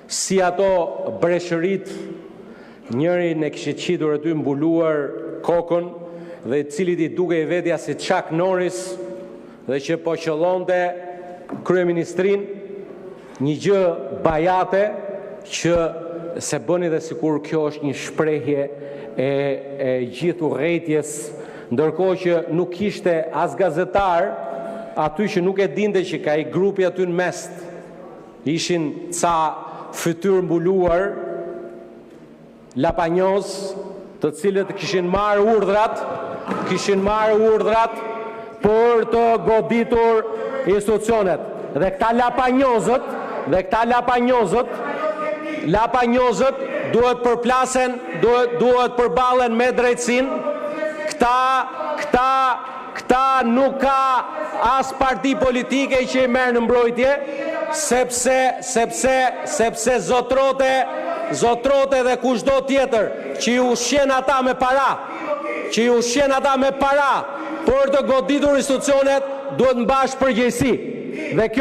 si ato breshërit, njërin e kishte qitur aty mbuluar kokën dhe i cili i duke i vetja si Chuck Norris dhe që po qëllonte kryeministrin, një gjë bajate që se bëni dhe sikur kjo është një shprehje e gjithë urrëties, ndërkohë që nuk ishte as gazetar aty që nuk e dinte që ka i grupi aty në mes. Ishin ca fytyrë mbuluar, lapanjoz, të cilët kishin marrë urdhrat për të goditur institucionet. Dhe këta lapanyozët duhet përplasen, duhet përballen me drejtësinë. Këta nuk ka as parti politike që i merr në mbrojtje, sepse zotrote dhe kushdo tjetër që i ushqen ata me para, për të goditur institucionet duhet mbash përgjegjësi. Dhe